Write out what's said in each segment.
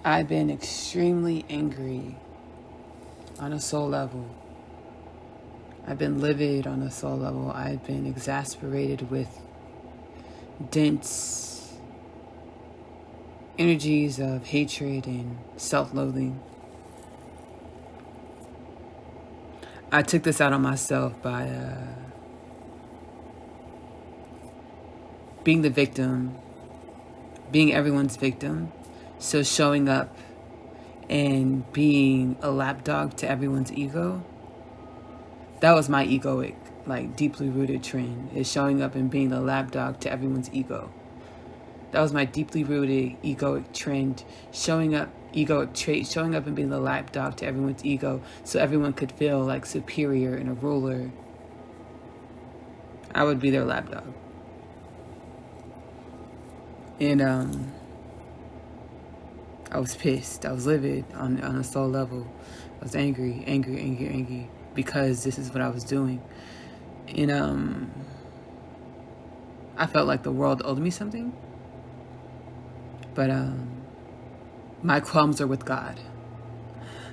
I've been extremely angry on a soul level. I've been livid on a soul level. I've been exasperated with dense energies of hatred and self-loathing. I took this out on myself by being the victim, being everyone's victim. So showing up and being a lapdog to everyone's ego. That was my egoic, deeply rooted trend, is showing up and being the lapdog to everyone's ego. That was my deeply rooted egoic trend, egoic trait, showing up and being the lapdog to everyone's ego so everyone could feel like superior and a ruler. I would be their lapdog. And I was pissed. I was livid on a soul level. I was angry because this is what I was doing. And I felt like the world owed me something. But my qualms are with God.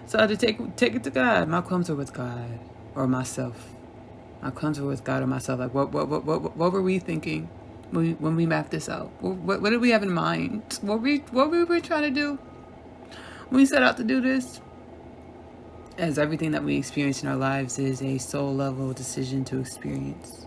So I had to take it to God. My qualms are with God or myself. My qualms are with God or myself. Like what were we thinking when we mapped this out? What did we have in mind? What were we trying to do when we set out to do this? As everything that we experience in our lives is a soul level decision to experience.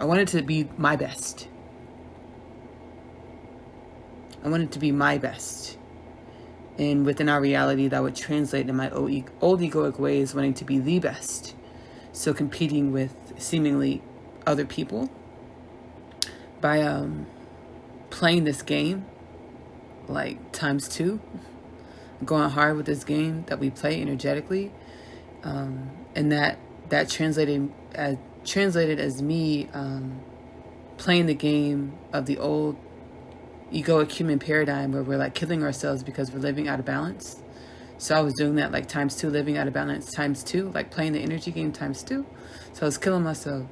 I wanted to be my best. I wanted to be my best. And within our reality, that would translate in my old egoic ways, wanting to be the best. So competing with seemingly other people by playing this game like times two, going hard with this game that we play energetically, and that translated as me playing the game of the old egoic human paradigm where we're like killing ourselves because we're living out of balance. So I was doing that like times two, living out of balance times two, like playing the energy game times two. So I was killing myself.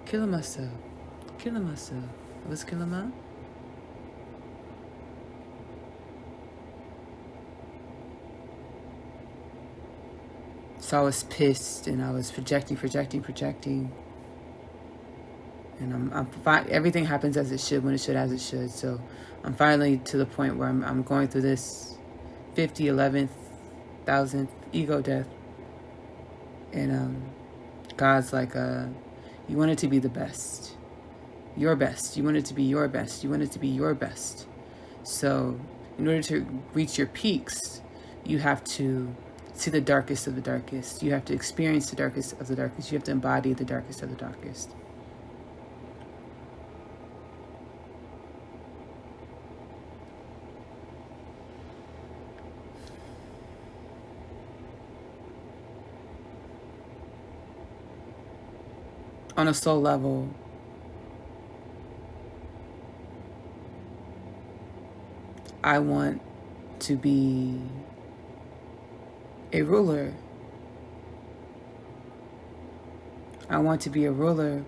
I was killing myself. So I was pissed and I was projecting. And everything happens as it should, when it should, as it should. So I'm finally to the point where I'm going through this 50, 11th, 1000th ego death. And God's like, you want it to be the best. Your best. You want it to be your best. You want it to be your best. So in order to reach your peaks, you have to see the darkest of the darkest. You have to experience the darkest of the darkest. You have to embody the darkest of the darkest. On a soul level, I want to be a ruler. I want to be a ruler.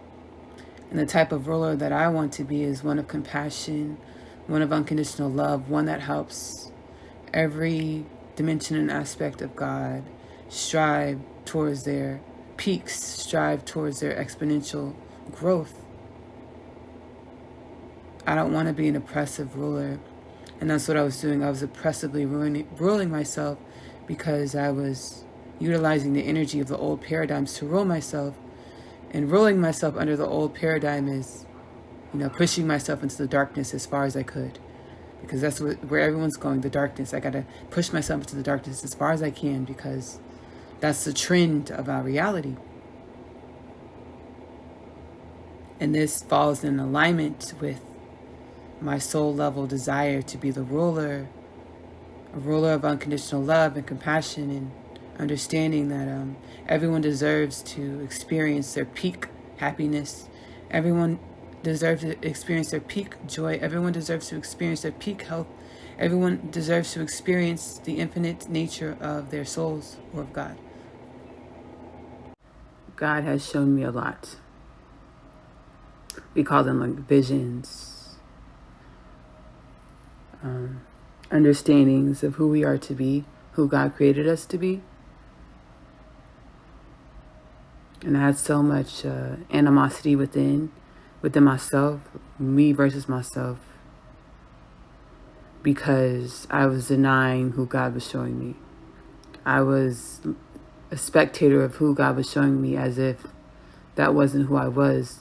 And the type of ruler that I want to be is one of compassion, one of unconditional love, one that helps every dimension and aspect of God strive towards their peaks, strive towards their exponential growth. I don't want to be an oppressive ruler. And that's what I was doing. I was oppressively ruling myself because I was utilizing the energy of the old paradigms to rule myself. And ruling myself under the old paradigm is, pushing myself into the darkness as far as I could. Because that's where everyone's going, the darkness. I got to push myself into the darkness as far as I can because that's the trend of our reality. And this falls in alignment with my soul level desire to be the ruler, a ruler of unconditional love and compassion, and understanding that everyone deserves to experience their peak happiness. Everyone deserves to experience their peak joy. Everyone deserves to experience their peak health. Everyone deserves to experience the infinite nature of their souls or of God. God has shown me a lot. We call them like visions, understandings of who we are to be, who God created us to be. And I had so much animosity within myself, me versus myself, because I was denying who God was showing me. I was a spectator of who God was showing me as if that wasn't who I was.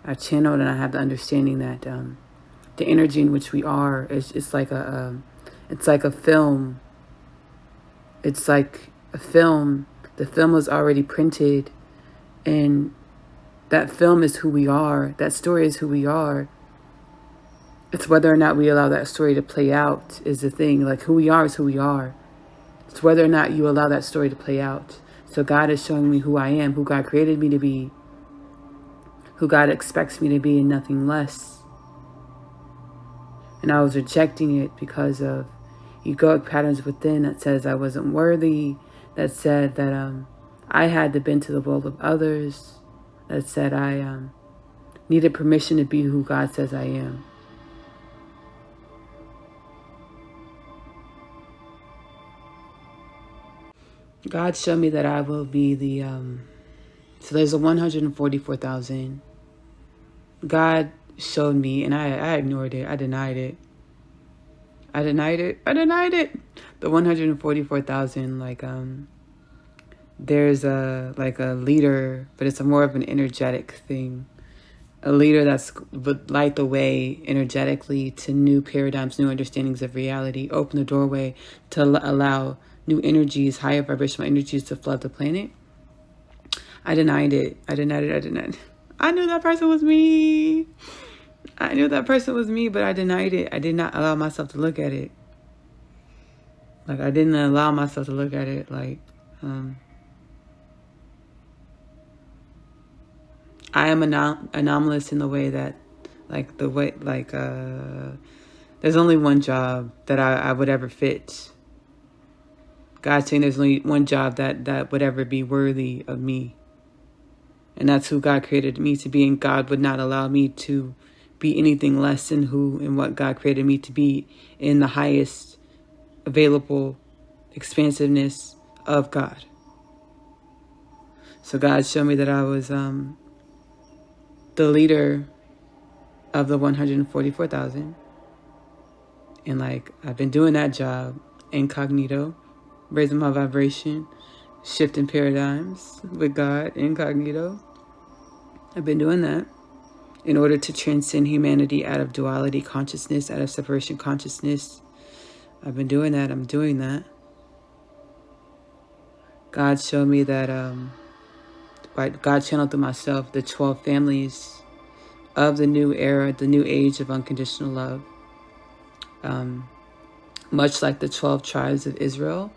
I channeled and I have the understanding that the energy in which we are is it's like a film. It's like a film. The film was already printed, and that film is who we are. That story is who we are. It's whether or not we allow that story to play out is the thing. Like, who we are is who we are. It's whether or not you allow that story to play out. So God is showing me who I am, who God created me to be, who God expects me to be, and nothing less. And I was rejecting it because of egoic patterns within that says I wasn't worthy, that said that I had to bend to the will of others, that said I needed permission to be who God says I am. God showed me that I will be the, so there's a 144,000. God showed me, and I ignored it. I denied it. The 144,000, like, there's a leader, but it's more of an energetic thing. A leader that's would light the way energetically to new paradigms, new understandings of reality, open the doorway to allow new energies, higher vibrational energies to flood the planet. I denied it. I knew that person was me. But I denied it. I did not allow myself to look at it. Like, I didn't allow myself to look at it like, I am anomalous in the way that, there's only one job that I would ever fit. God's saying there's only one job that would ever be worthy of me. And that's who God created me to be. And God would not allow me to be anything less than who and what God created me to be in the highest available expansiveness of God. So God showed me that I was the leader of the 144,000. And I've been doing that job incognito, raising my vibration, shifting paradigms with God incognito. I've been doing that in order to transcend humanity out of duality consciousness, out of separation consciousness. I've been doing that. I'm doing that. God showed me that, God channeled through myself the 12 families of the new era, the new age of unconditional love. Much like the 12 tribes of Israel.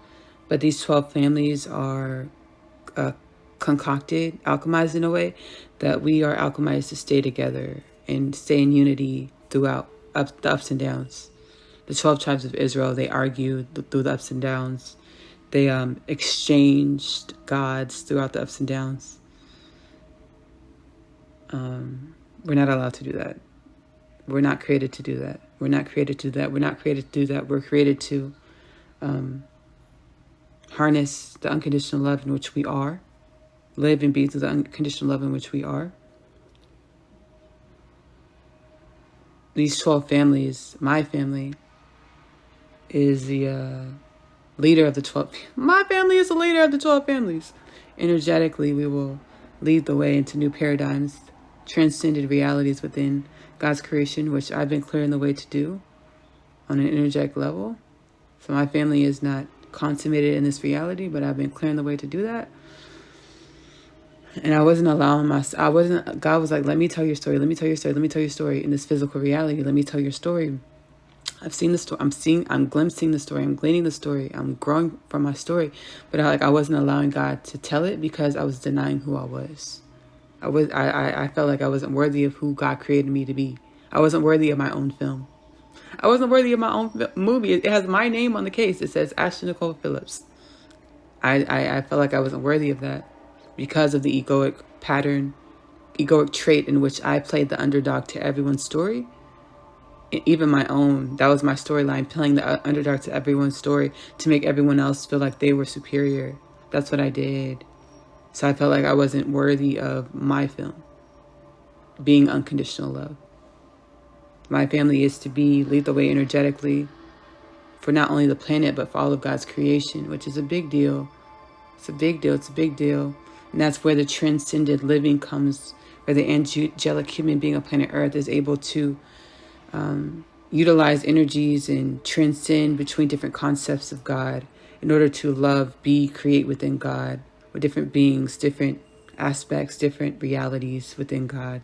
But these 12 families are concocted, alchemized in a way that we are alchemized to stay together and stay in unity throughout the ups and downs. The 12 tribes of Israel, they argued through the ups and downs. They exchanged gods throughout the ups and downs. We're not allowed to do that. We're not created to do that. We're not created to do that. We're created to harness the unconditional love in which we are. Live and be through the unconditional love in which we are. These 12 families, my family, is the leader of the 12. My family is the leader of the 12 families. Energetically, we will lead the way into new paradigms, transcended realities within God's creation, which I've been clearing the way to do on an energetic level. So my family is not consummated in this reality, but I've been clearing the way to do that. And I wasn't allowing God was like, let me tell your story in this physical reality. Let me tell your story. I've seen the story. I'm glimpsing the story. I'm gleaning the story. I'm growing from my story. But I wasn't allowing God to tell it because I was denying who I was. I felt like I wasn't worthy of who God created me to be. I wasn't worthy of my own film. I wasn't worthy of my own movie. It has my name on the case. It says Nicole Phillips. I felt like I wasn't worthy of that. because of the egoic trait in which I played the underdog to everyone's story, even my own. That was my storyline, playing the underdog to everyone's story to make everyone else feel like they were superior. That's what I did. So I felt like I wasn't worthy of my film being unconditional love. My family is to lead the way energetically for not only the planet, but for all of God's creation, which is a big deal. It's a big deal. It's a big deal. And that's where the transcended living comes, where the angelic human being on planet Earth is able to utilize energies and transcend between different concepts of God in order to love, create within God, with different beings, different aspects, different realities within God.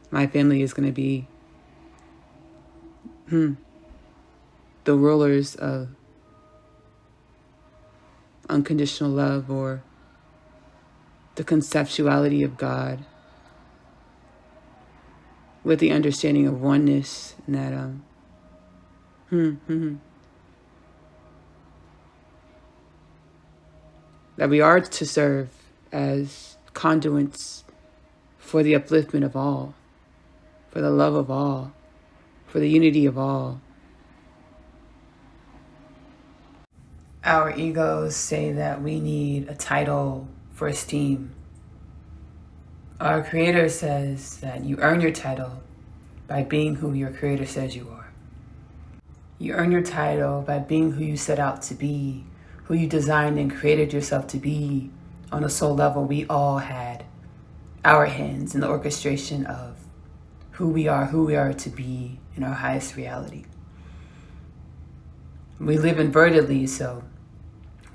My family is going to be the rulers of unconditional love, or the conceptuality of God, with the understanding of oneness, and that we are to serve as conduits for the upliftment of all, for the love of all, for the unity of all. Our egos say that we need a title for esteem. Our Creator says that you earn your title by being who your Creator says you are. You earn your title by being who you set out to be, who you designed and created yourself to be. On a soul level, we all had our hands in the orchestration of who we are to be in our highest reality. We live invertedly, so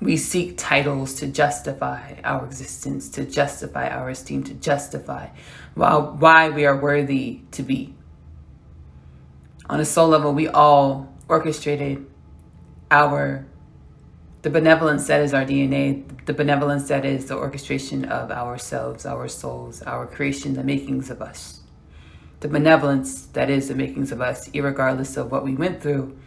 we seek titles to justify our existence, to justify our esteem, to justify why we are worthy to be. On a soul level, we all orchestrated the benevolence that is our DNA, the benevolence that is the orchestration of ourselves, our souls, our creation, the makings of us. The benevolence that is the makings of us, irregardless of what we went through.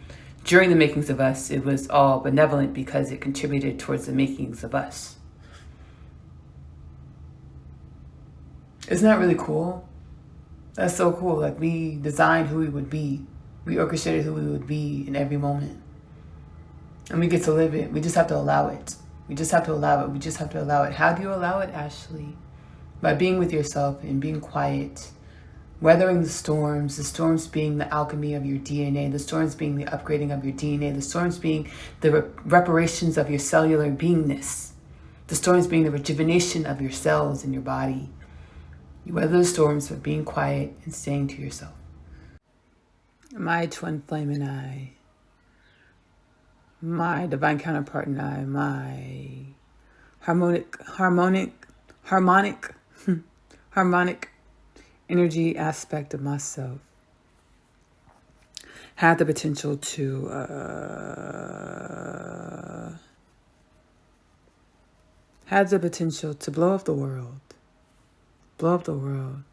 During the makings of us, it was all benevolent because it contributed towards the makings of us. Isn't that really cool? That's so cool. Like, we designed who we would be. We orchestrated who we would be in every moment. And we get to live it. We just have to allow it. We just have to allow it. We just have to allow it. How do you allow it, Ashley? By being with yourself and being quiet. Weathering the storms being the alchemy of your DNA, the storms being the upgrading of your DNA, the storms being the reparations of your cellular beingness, the storms being the rejuvenation of your cells in your body. You weather the storms by being quiet and staying to yourself. My twin flame and I, my divine counterpart and I, my harmonic energy aspect of myself had the potential to blow up the world. Blow up the world.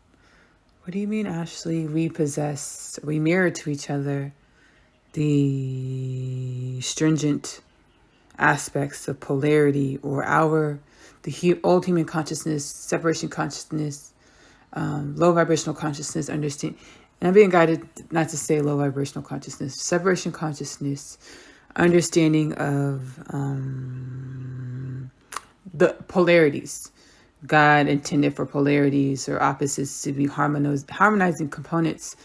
What do you mean, Ashley? We mirror to each other the stringent aspects of polarity, or the old human consciousness, separation consciousness, low vibrational consciousness, understand. And I'm being guided not to say low vibrational consciousness, separation consciousness, understanding of the polarities. God intended for polarities or opposites to be harmonizing components,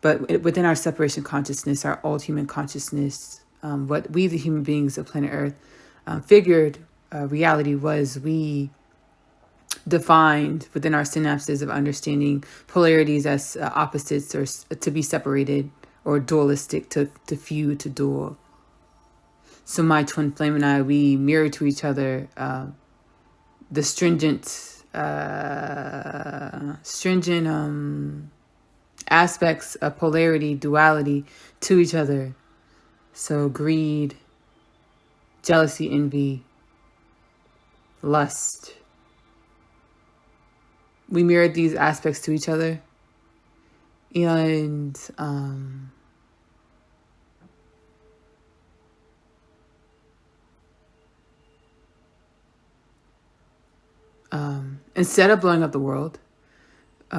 but within our separation consciousness, our old human consciousness, what we, the human beings of planet Earth, figured reality was, we defined within our synapses of understanding polarities as opposites, or to be separated, or dualistic, to feud, to dual. So my twin flame and I, we mirror to each other the stringent aspects of polarity, duality to each other. So greed, jealousy, envy, lust. We mirrored these aspects to each other. And instead of blowing up the world,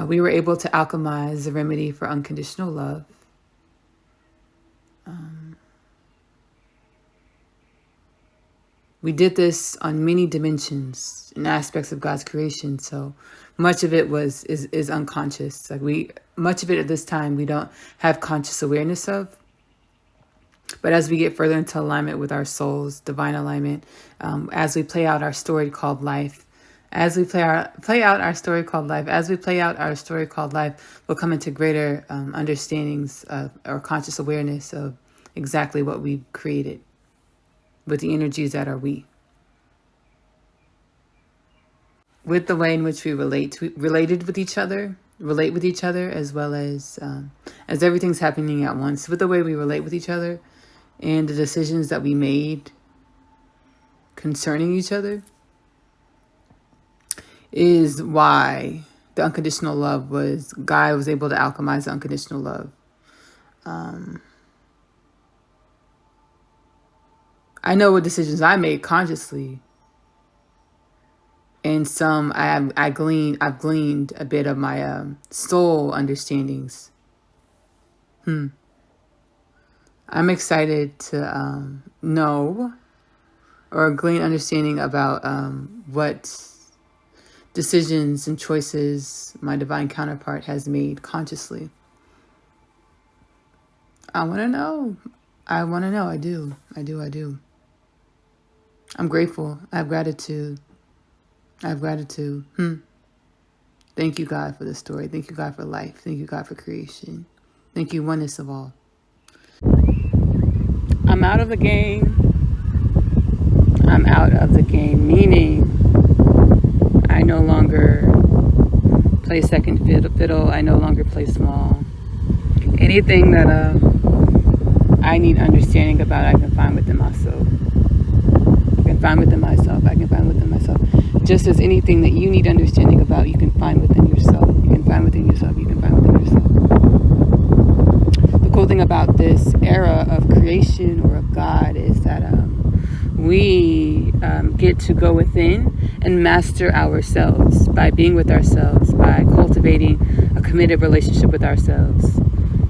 we were able to alchemize the remedy for unconditional love. We did this on many dimensions and aspects of God's creation. So much of it is unconscious. Much of it at this time we don't have conscious awareness of. But as we get further into alignment with our soul's divine alignment, as we play out our story called life, we'll come into greater understandings of or conscious awareness of exactly what we've created with the energies that are we. With the way in which we relate with each other, as well as everything's happening at once, with the way we relate with each other and the decisions that we made concerning each other is why the unconditional love God was able to alchemize the unconditional love. I know what decisions I made consciously, and some I've gleaned a bit of my soul understandings. I'm excited to know or glean understanding about what decisions and choices my divine counterpart has made consciously. I want to know. I do. I'm grateful. I have gratitude. Thank you, God, for the story. Thank you, God, for life. Thank you, God, for creation. Thank you, oneness of all. I'm out of the game. Meaning I no longer play second fiddle. I no longer play small. Anything that I need understanding about, I can find within myself. Just as anything that you need understanding about, you can find within yourself. The cool thing about this era of creation or of God is that we get to go within and master ourselves by being with ourselves, by cultivating a committed relationship with ourselves.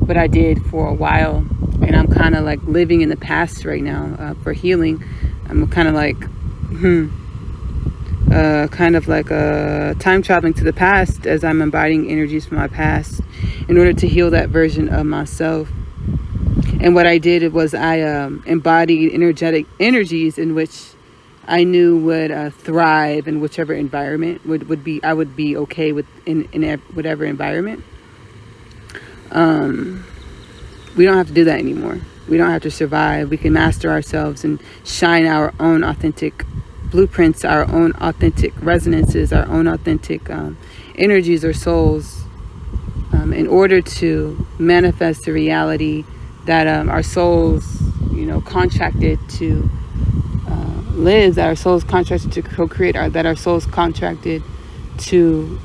What I did for a while, and I'm kind of like living in the past right now for healing. I'm kind of like time traveling to the past as I'm embodying energies from my past in order to heal that version of myself. And what I did was I embodied energetic energies in which I knew would thrive in whichever environment I would be okay with in whatever environment. We don't have to do that anymore. We don't have to survive. We can master ourselves and shine our own authentic blueprints, our own authentic resonances, our own authentic energies or souls in order to manifest the reality that our souls, contracted to live, that our souls contracted to co-create, that our souls contracted to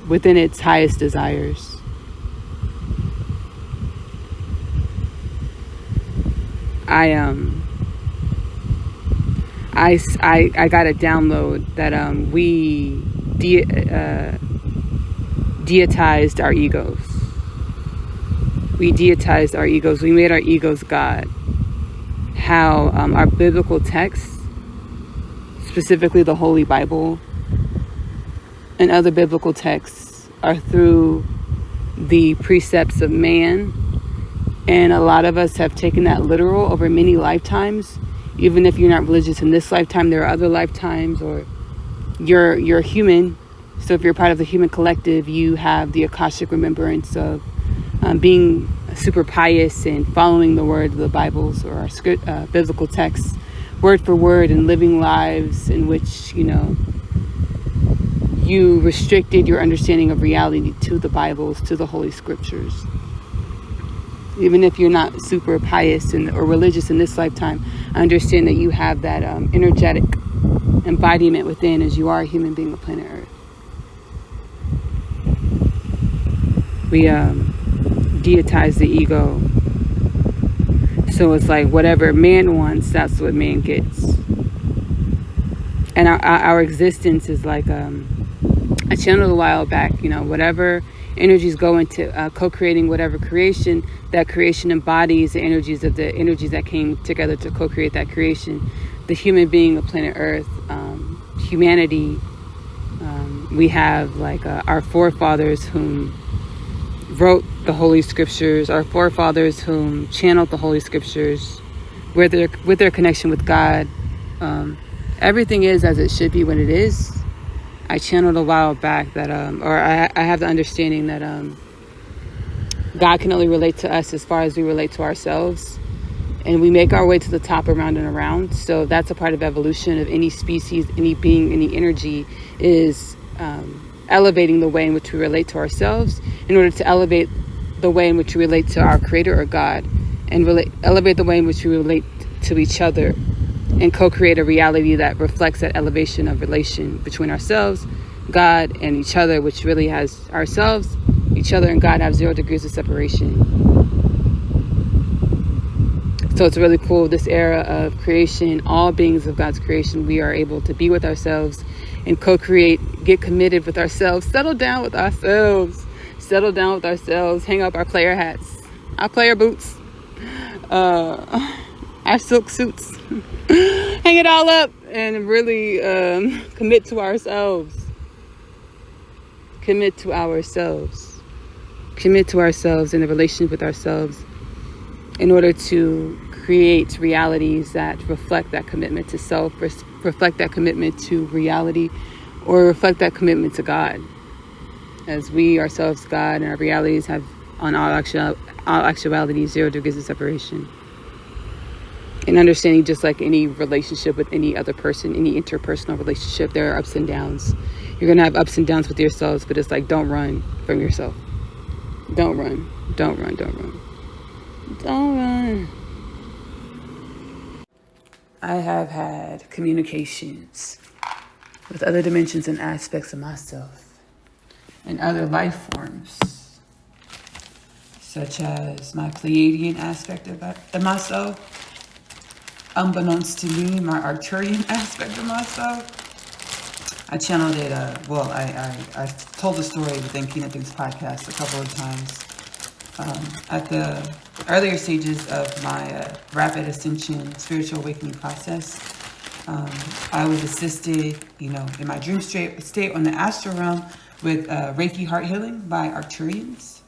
within its highest desires. I got a download that we deitized our egos. We made our egos God. How our biblical texts, specifically the Holy Bible and other biblical texts, are through the precepts of man. And a lot of us have taken that literal over many lifetimes. Even if you're not religious in this lifetime, there are other lifetimes, or you're human. So if you're part of the human collective, you have the Akashic remembrance of being super pious and following the word of the Bibles or our biblical texts, word for word, and living lives in which, you restricted your understanding of reality to the Bibles, to the Holy Scriptures. Even if you're not super pious or religious in this lifetime, I understand that you have that energetic embodiment within, as you are a human being on planet Earth. We deitize the ego. So it's like whatever man wants, that's what man gets. And our existence is like I channeled a while back, whatever energies go into co-creating whatever creation, that creation embodies the energies that came together to co-create that creation. The human being of planet Earth, humanity, we have like our forefathers whom wrote the Holy Scriptures, our forefathers whom channeled the Holy Scriptures with their connection with God. Everything is as it should be when it is. I channeled a while back that, I have the understanding that God can only relate to us as far as we relate to ourselves. And we make our way to the top around and around. So that's a part of evolution of any species, any being, any energy is elevating the way in which we relate to ourselves in order to elevate the way in which we relate to our Creator or God, and elevate the way in which we relate to each other, and co-create a reality that reflects that elevation of relation between ourselves, God, and each other, which really has ourselves, each other, and God have 0 degrees of separation. So it's really cool, this era of creation, all beings of God's creation, we are able to be with ourselves and co-create, get committed with ourselves, settle down with ourselves, hang up our player hats, our player boots, our silk suits, hang it all up and really commit to ourselves in the relationship with ourselves in order to create realities that reflect that commitment to self, reflect that commitment to reality, or reflect that commitment to God. As we ourselves, God, and our realities have on all actuality 0 degrees of separation. And understanding, just like any relationship with any other person, any interpersonal relationship, there are ups and downs. You're going to have ups and downs with yourselves, but it's like, don't run from yourself. Don't run. I have had communications with other dimensions and aspects of myself and other life forms, such as my Pleiadian aspect of myself, unbeknownst to me, my Arcturian aspect of myself. I channeled it, I told the story within Keynote Things podcast a couple of times. At the earlier stages of my rapid ascension spiritual awakening process, I was assisted, in my dream state on the astral realm with Reiki heart healing by Arcturians.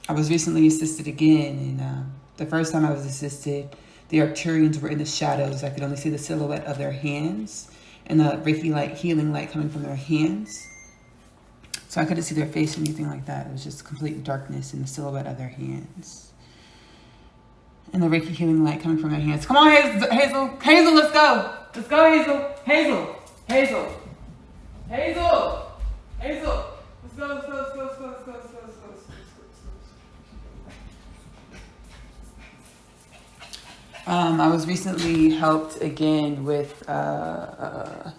I was recently assisted again, and the first time I was assisted, the Arcturians were in the shadows. I could only see the silhouette of their hands and the Reiki light, healing light coming from their hands. So I couldn't see their face or anything like that. It was just complete darkness in the silhouette of their hands. And the Reiki healing light coming from their hands. Come on, Hazel, let's go. Let's go, Hazel. Let's go. I was recently helped again with the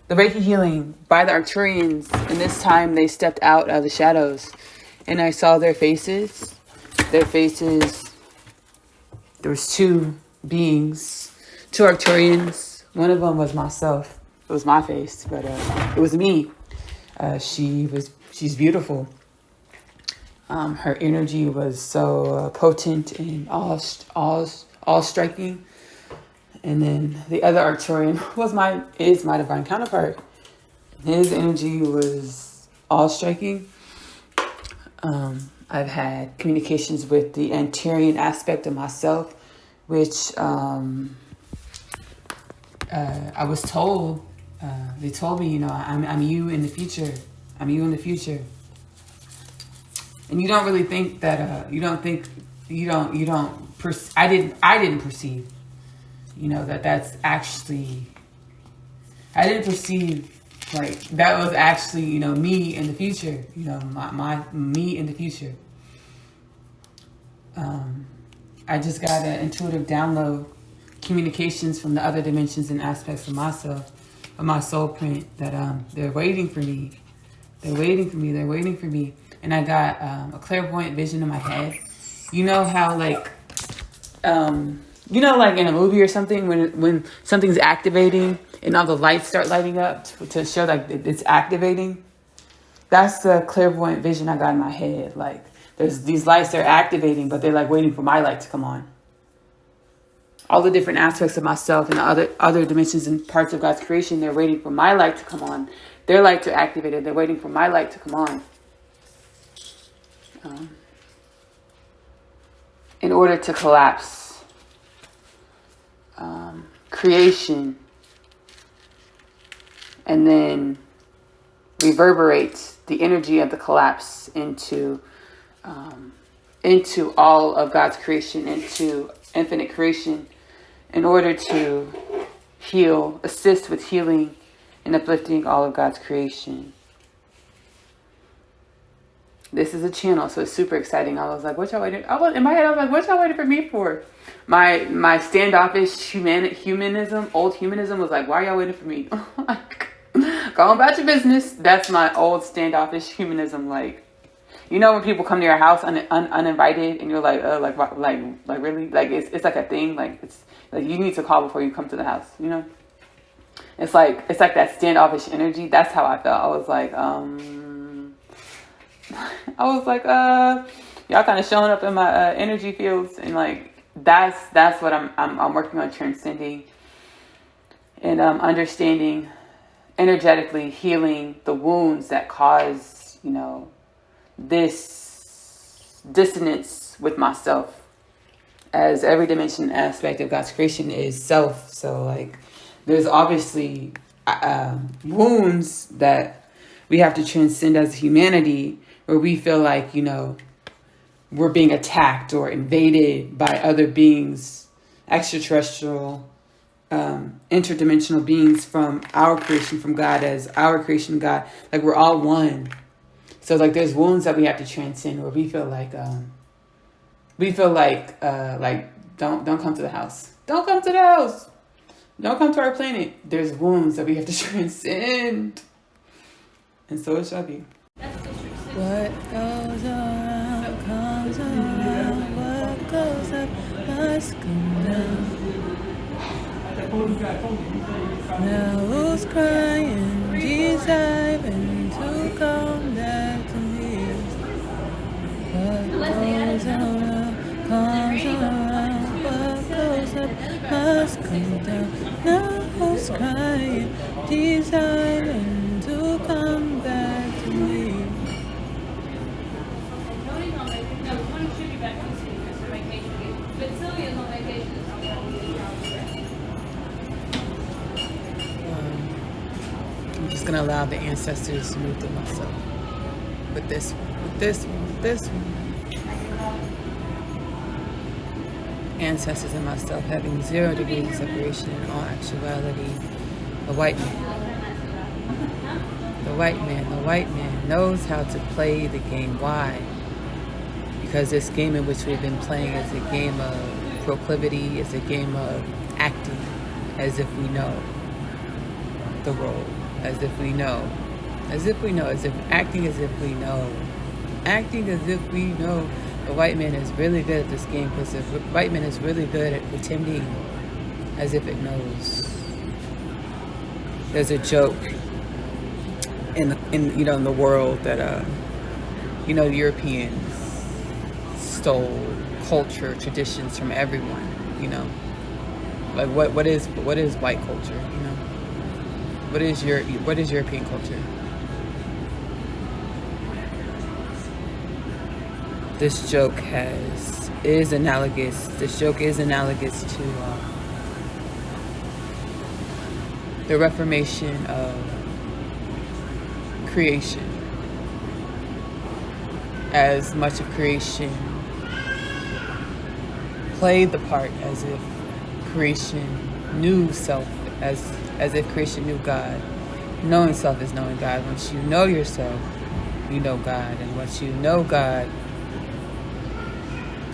Reiki healing by the Arcturians, and this time they stepped out of the shadows, and I saw their faces. There was 2 beings, 2 Arcturians. One of them was myself. It was my face, but it was me. She's beautiful. Her energy was so potent and all striking. And then the other Arcturian is my divine counterpart. His energy was all striking. I've had communications with the Antarian aspect of myself, which I was told. They told me, I'm you in the future. I'm you in the future. And you don't really think that. I didn't perceive. That's actually. I didn't perceive like that was actually me in the future. My me in the future. I just got an intuitive download, communications from the other dimensions and aspects of myself, of my soul print, that they're waiting for me. They're waiting for me. And I got a clairvoyant vision in my head. How like in a movie or something, when something's activating and all the lights start lighting up to show like it's activating. That's the clairvoyant vision I got in my head. Like there's these lights, they're activating, but they're like waiting for my light to come on. All the different aspects of myself and the other dimensions and parts of God's creation, they're waiting for my light to come on. Their light to activate it. They're waiting for my light to come on. In order to collapse creation and then reverberate the energy of the collapse into all of God's creation, into infinite creation, in order to heal, assist with healing and uplifting all of God's creation. This is a channel, so it's super exciting. I was like, what y'all waiting? In my head, I was like, what y'all waiting for me for? My standoffish humanism, old humanism was like, why are y'all waiting for me? Like, go on about your business. That's my old standoffish humanism. Like, you know, when people come to your house uninvited, and you're like, like really, like it's like a thing. Like it's like you need to call before you come to the house. You know, it's like that standoffish energy. That's how I felt. I was like, y'all kind of showing up in my energy fields, and like that's what I'm working on transcending and understanding, energetically healing the wounds that cause, you know, this dissonance with myself, as every dimension aspect of God's creation is self. So like there's obviously wounds that we have to transcend as humanity, where we feel like, you know, we're being attacked or invaded by other beings, extraterrestrial, interdimensional beings from our creation, from God, as our creation, God. Like we're all one. So like there's wounds that we have to transcend, where we feel like don't come to the house. Don't come to the house. Don't come to our planet. There's wounds that we have to transcend. And so it shall be. What goes around comes around. What goes up must come down. Now who's crying, desiring to come back to me? What goes around comes around. What goes up must come down. Now who's crying, desiring to come back to me? I'm just going to allow the ancestors to move through myself. With this one, with this one, with this one. Ancestors and myself having 0 degrees of separation in all actuality. The white man knows how to play the game. Why? Because this game in which we've been playing is a game of proclivity, is a game of acting as if we know the role, as if we know, as if acting as if we know, acting as if we know. The white man is really good at this game, because the white man is really good at pretending as if it knows. There's a joke in the world that Europeans stole culture, traditions from everyone. You know, like what is white culture? You know, what is European culture? This joke is analogous to the reformation of creation, as much of creation played the part as if creation knew self, as if creation knew God. Knowing self is knowing God. Once you know yourself, you know God. And once you know God,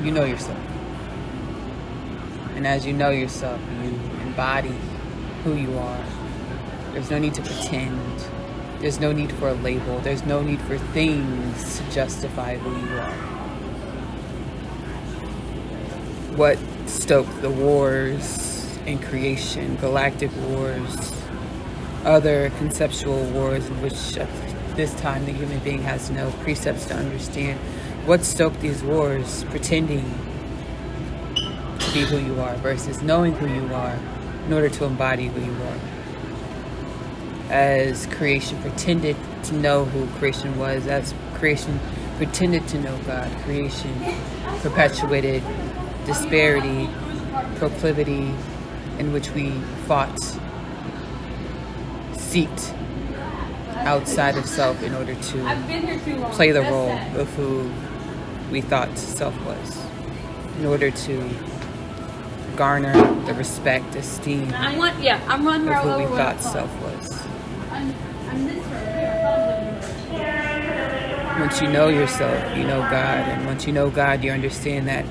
you know yourself. And as you know yourself, you embody who you are. There's no need to pretend. There's no need for a label. There's no need for things to justify who you are. What stoked the wars in creation, galactic wars, other conceptual wars in which at this time the human being has no precepts to understand what stoked these wars, pretending to be who you are versus knowing who you are in order to embody who you are. As creation pretended to know who creation was, as creation pretended to know God, creation perpetuated disparity, proclivity, in which we fought, seeked outside of self in order to play the role of who we thought self was, in order to garner the respect, esteem of who we thought self was. Once you know yourself, you know God, and once you know God, you understand that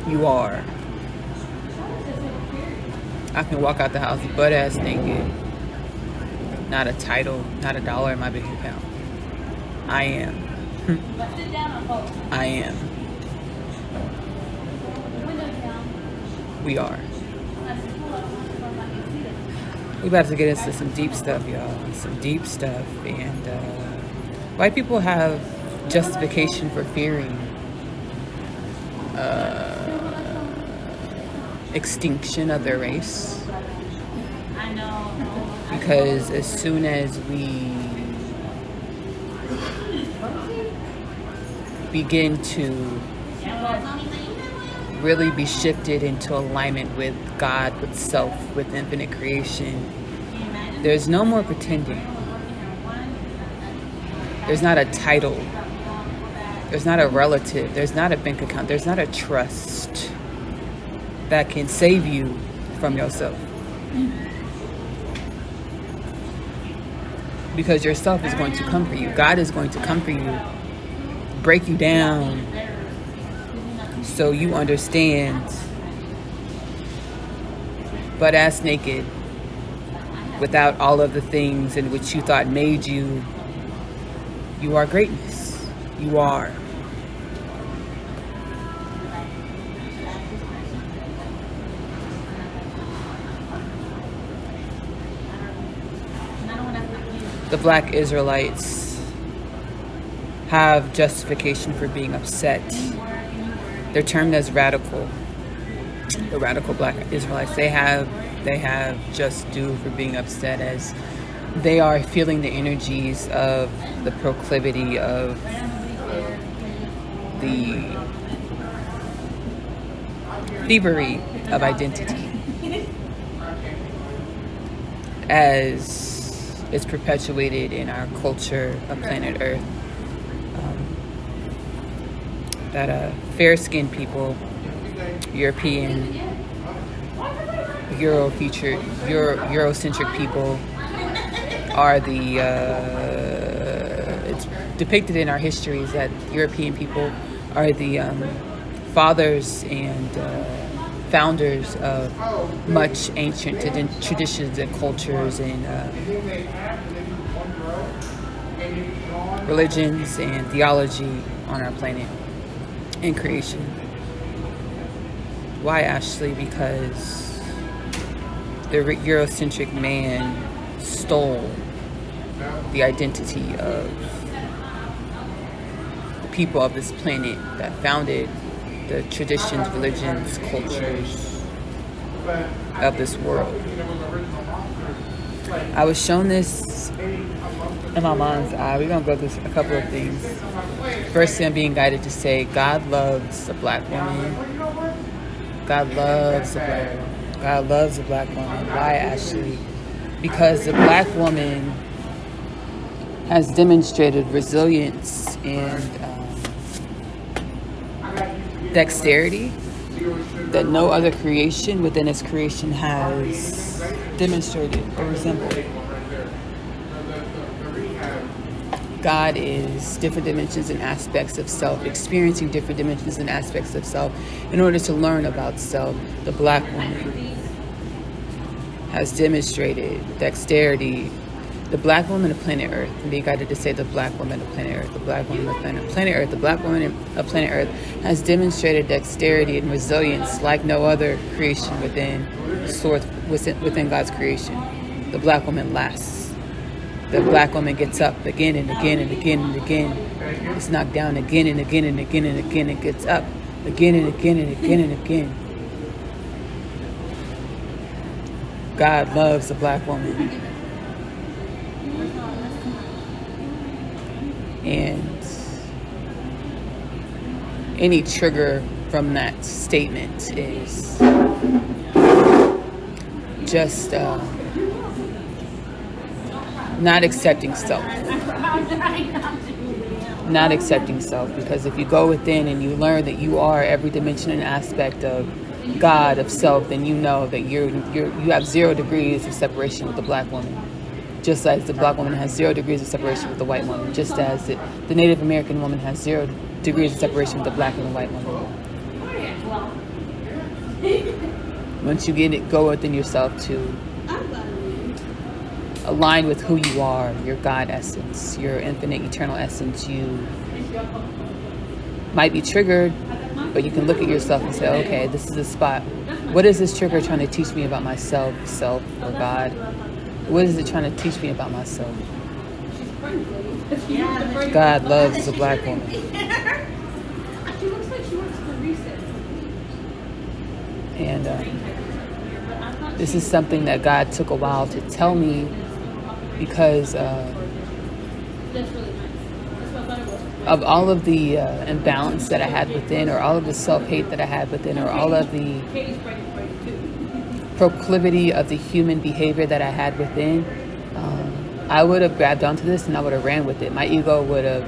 you are. I can walk out the house butt-ass naked. Not a title, not a dollar in my bank account. I am. I am. We are. We about to get into some deep stuff, y'all. Some deep stuff. And white people have justification for fearing extinction of their race. Because as soon as we begin to really be shifted into alignment with God, with self, with infinite creation, there's no more pretending. There's not a title. There's not a relative. There's not a bank account. There's not a trust that can save you from yourself. Because yourself is going to come for you. God is going to come for you, break you down, so you understand, butt ass naked, without all of the things in which you thought made you, you are greatness. You are. The Black Israelites have justification for being upset. They're termed as radical. The radical Black Israelites, they have just due for being upset, as they are feeling the energies of the proclivity of the thievery of identity as is perpetuated in our culture of planet Earth. That fair-skinned people, European, Eurocentric people are the, it's depicted in our histories that European people are the fathers and founders of much ancient traditions and cultures and religions and theology on our planet and creation. Why, Ashley? Because the Eurocentric man stole the identity of the people of this planet that founded the traditions, religions, cultures of this world. I was shown this in my mind's eye. We're going to go through a couple of things. Firstly, I'm being guided to say God loves the Black woman. God loves the Black woman. God loves the Black woman. Why, Ashley? Because the Black woman has demonstrated resilience and dexterity that no other creation within its creation has demonstrated or resembled. God is different dimensions and aspects of self, experiencing different dimensions and aspects of self in order to learn about self. The Black woman has demonstrated dexterity. The Black woman of planet Earth, and being guided to say the Black woman of planet Earth, the Black woman of planet Earth, the Black woman of planet Earth has demonstrated dexterity and resilience like no other creation within God's creation. the black woman lasts. The black woman gets up again and again and again and again. It's knocked down again and again and again and again. It gets up again and again and again and again. God loves the black woman. And any trigger from that statement is just not accepting self. Not accepting self, because if you go within and you learn that you are every dimension and aspect of God, of self, then you know that you have 0 degrees of separation with the black woman. Just as the black woman has 0 degrees of separation with the white woman. Just as the Native American woman has 0 degrees of separation with the black and the white woman. Once you go within yourself to align with who you are, your God essence, your infinite eternal essence, you might be triggered, but you can look at yourself and say, okay, this is a spot. What is this trigger trying to teach me about myself, self, or God? What is it trying to teach me about myself? God loves the black woman. And this is something that God took a while to tell me, because of all of the imbalance that I had within, or all of the self-hate that I had within, or all of the proclivity of the human behavior that I had within, I would have grabbed onto this and I would have ran with it. My ego would have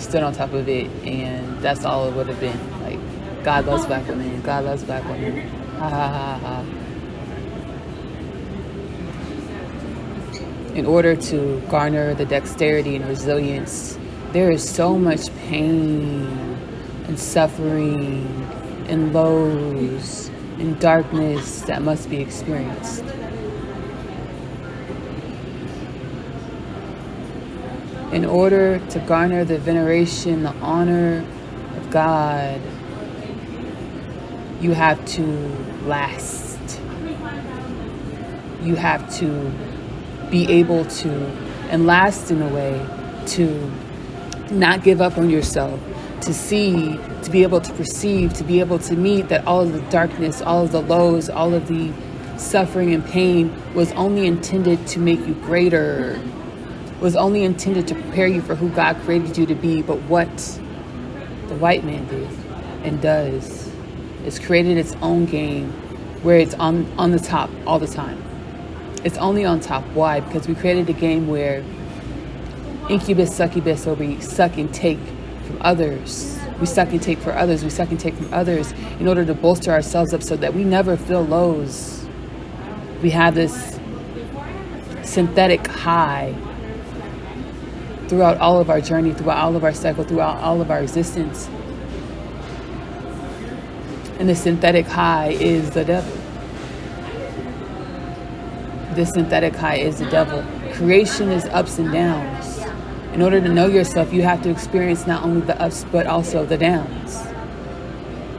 stood on top of it, and that's all it would have been. Like, God loves black women. God loves black women. Ha ha ha ha. In order to garner the dexterity and resilience, there is so much pain and suffering and lows and darkness that must be experienced. In order to garner the veneration, the honor of God, you have to last. You have to be able to, and last in a way, to not give up on yourself, to see, to be able to perceive, to be able to meet that all of the darkness, all of the lows, all of the suffering and pain was only intended to make you greater, was only intended to prepare you for who God created you to be. But what the white man did and does is created its own game where it's on the top all the time. It's only on top. Why? Because we created a game where incubus, succubus, where we suck and take from others. We suck and take for others. We suck and take from others in order to bolster ourselves up so that we never feel lows. We have this synthetic high throughout all of our journey, throughout all of our cycle, throughout all of our existence. And the synthetic high is the devil. The synthetic high is the devil. Creation is ups and downs. In order to know yourself, you have to experience not only the ups, but also the downs.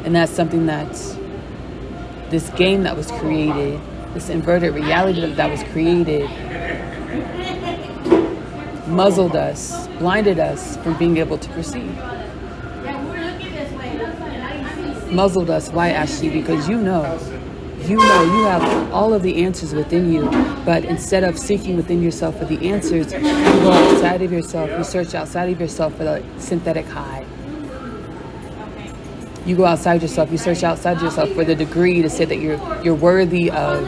And that's something that this game that was created, this inverted reality that was created, muzzled us, blinded us from being able to perceive. Muzzled us. Why, Ashley? Because you have all of the answers within you, but instead of seeking within yourself for the answers, you go outside of yourself, you search outside of yourself for the synthetic high. You go outside yourself, you search outside yourself for the degree to say that you're worthy of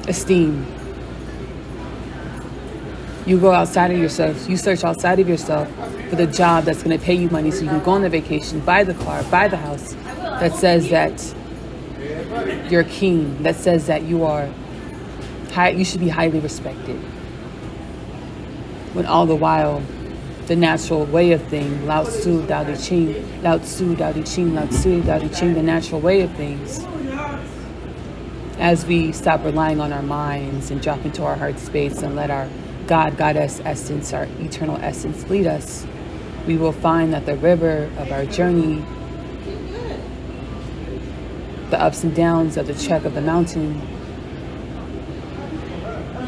esteem. You go outside of yourself, you search outside of yourself for the job that's going to pay you money so you can go on the vacation, buy the car, buy the house, that says that you're a king, that says that you should be highly respected. When all the while, the natural way of things, Lao Tzu, Dao Di Ching, Lao Tzu, Dao Di Ching, Lao Tzu, Dao Di Ching, the natural way of things, as we stop relying on our minds and drop into our heart space and let our God, Goddess essence, our eternal essence lead us, we will find that the river of our journey, the ups and downs of the trek of the mountain,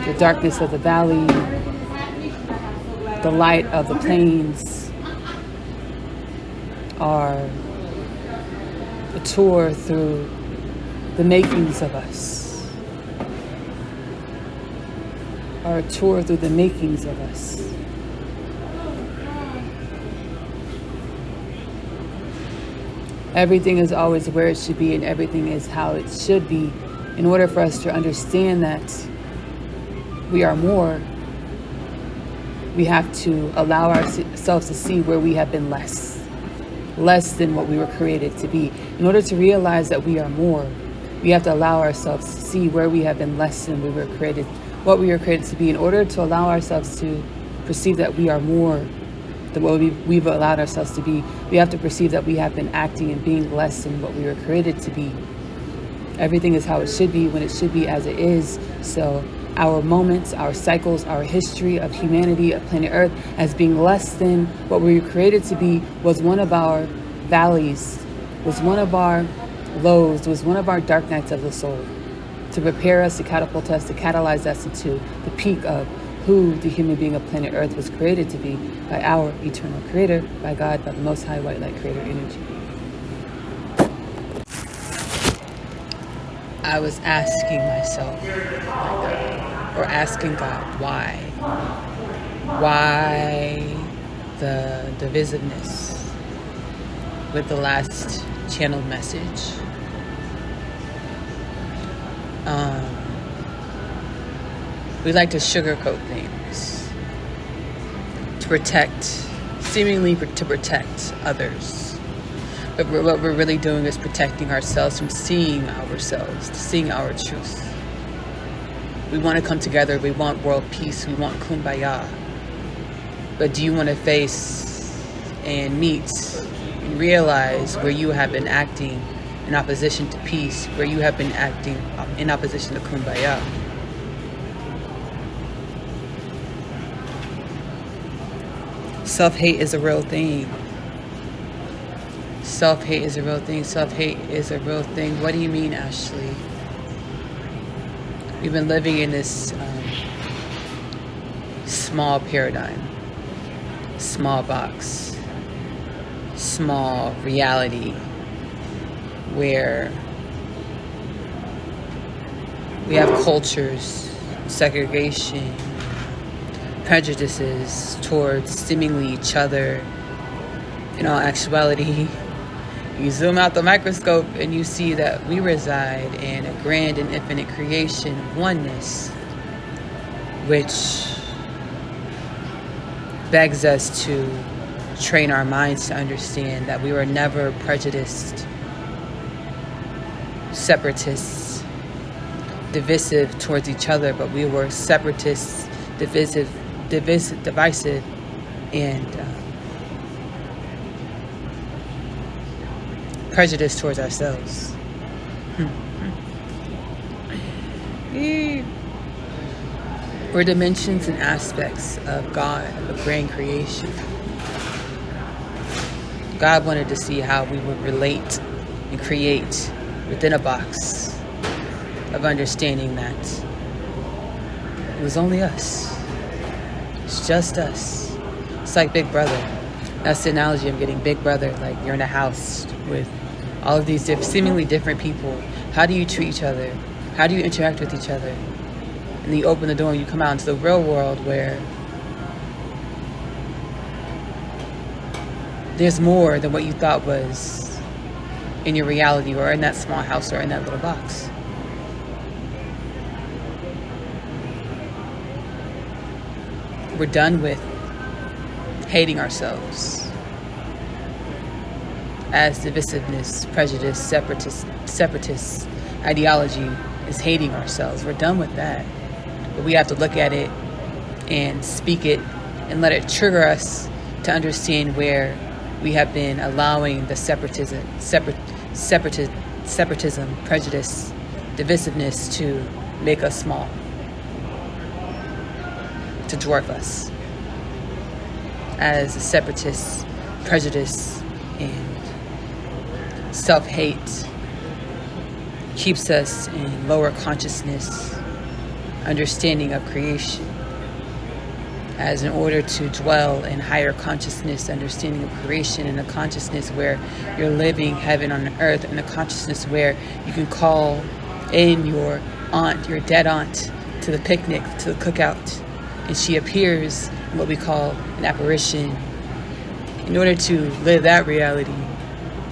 the darkness of the valley, the light of the plains are a tour through the makings of us, are a tour through the makings of us. Everything is always where it should be, and everything is how it should be. In order for us to understand that we are more, we have to allow ourselves to see where we have been less than what we were created to be. In order to realize that we are more, we have to allow ourselves to see where we have been less than what we were created to be. In order to allow ourselves to perceive that we are more than what we've allowed ourselves to be, we have to perceive that we have been acting and being less than what we were created to be. Everything is how it should be, when it should be as it is. So our moments, our cycles, our history of humanity, of planet Earth, as being less than what we were created to be, was one of our valleys, was one of our lows, was one of our dark nights of the soul, to prepare us, to catapult us, to catalyze us into the peak of who the human being of planet Earth was created to be by our eternal creator, by God, by the Most High White Light Creator Energy. I was asking myself, or asking God, why? Why the divisiveness with the last channeled message? We like to sugarcoat things to protect, seemingly to protect others. But what we're really doing is protecting ourselves from seeing ourselves, to seeing our truth. We want to come together. We want world peace. We want kumbaya. But do you want to face and meet and realize where you have been acting in opposition to peace, where you have been acting in opposition to kumbaya? Self-hate is a real thing. Self-hate is a real thing. Self-hate is a real thing. What do you mean, Ashley? We've been living in this small paradigm, small box, small reality, where we have cultures, segregation, prejudices towards seemingly each other. In all actuality, you zoom out the microscope and you see that we reside in a grand and infinite creation of oneness, which begs us to train our minds to understand that we were never prejudiced, separatists, divisive towards each other, but we were separatists, divisive, and prejudice towards ourselves. We're dimensions and aspects of God, of grand creation. God wanted to see how we would relate and create within a box of understanding that it was only us. It's just us. It's like Big Brother. That's the analogy I'm getting. Big Brother, like you're in a house with all of these seemingly different people. How do you treat each other? How do you interact with each other? And then you open the door and you come out into the real world where there's more than what you thought was in your reality, or in that small house, or in that little box. We're done with hating ourselves, as divisiveness, prejudice, separatist ideology is hating ourselves. We're done with that. But we have to look at it and speak it and let it trigger us to understand where we have been allowing the separatism, prejudice, divisiveness to make us small, to dwarf us as separatists, prejudice, and self-hate keeps us in lower consciousness, understanding of creation. As in order to dwell in higher consciousness, understanding of creation, and a consciousness where you're living heaven on earth, and a consciousness where you can call in your aunt, your dead aunt, to the picnic, to the cookout, and she appears in what we call an apparition. In order to live that reality,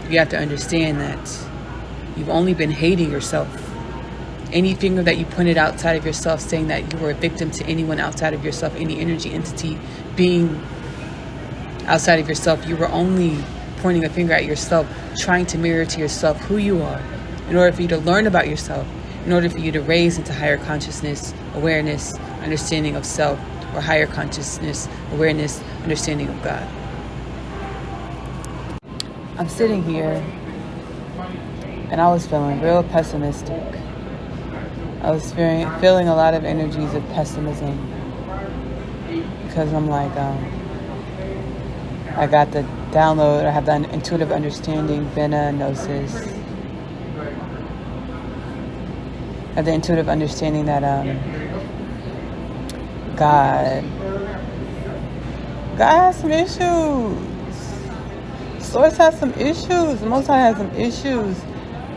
you have to understand that you've only been hating yourself. Any finger that you pointed outside of yourself saying that you were a victim to anyone outside of yourself, any energy, entity, being outside of yourself, you were only pointing a finger at yourself, trying to mirror to yourself who you are, in order for you to learn about yourself, in order for you to raise into higher consciousness, awareness, understanding of self, or higher consciousness, awareness, understanding of God. I'm sitting here and I was feeling real pessimistic. I was feeling a lot of energies of pessimism because I'm like, I got the download, I have the intuitive understanding, Bina Gnosis. I have the intuitive understanding that God has some issues. Source has some issues. The Most High has some issues.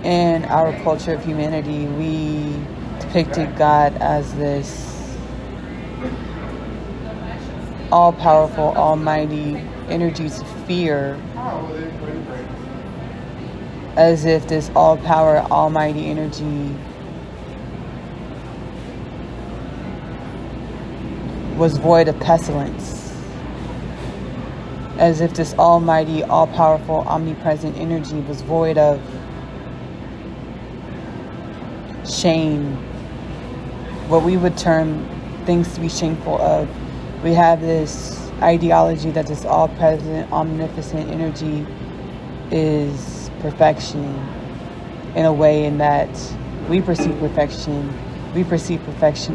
In our culture of humanity, we depicted God as this all-powerful, almighty energies of fear, as if this all-power, almighty energy was void of pestilence, as if this almighty, all-powerful, omnipresent energy was void of shame, what we would term things to be shameful of. We have this ideology that this all-present, omnipotent energy is perfection, in a way in that we perceive perfection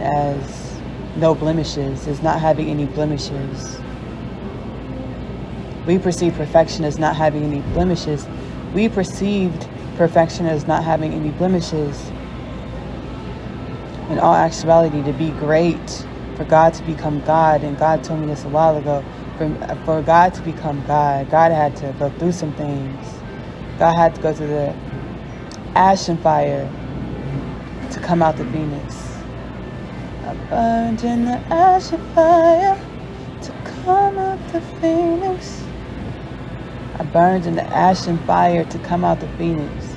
as no blemishes, as not having any blemishes. We perceive perfection as not having any blemishes. We perceived perfection as not having any blemishes. In all actuality, to be great, for God to become God, and God told me this a while ago, for God to become God, God had to go through some things. God had to go through the ash and fire to come out the phoenix. I burned in the ash and fire to come out the phoenix. I burned in the ash and fire to come out the phoenix.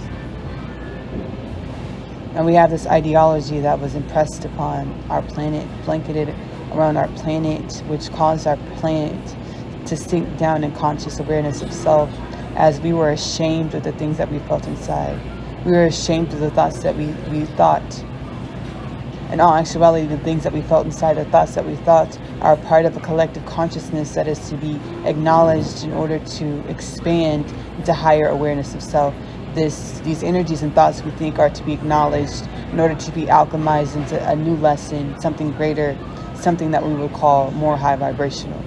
And we have this ideology that was impressed upon our planet, blanketed around our planet, which caused our planet to sink down in conscious awareness of self, as we were ashamed of the things that we felt inside. We were ashamed of the thoughts that we thought. In all actuality, the things that we felt inside, the thoughts that we thought, are part of a collective consciousness that is to be acknowledged in order to expand into higher awareness of self. These energies and thoughts we think are to be acknowledged in order to be alchemized into a new lesson, something greater, something that we would call more high vibrational.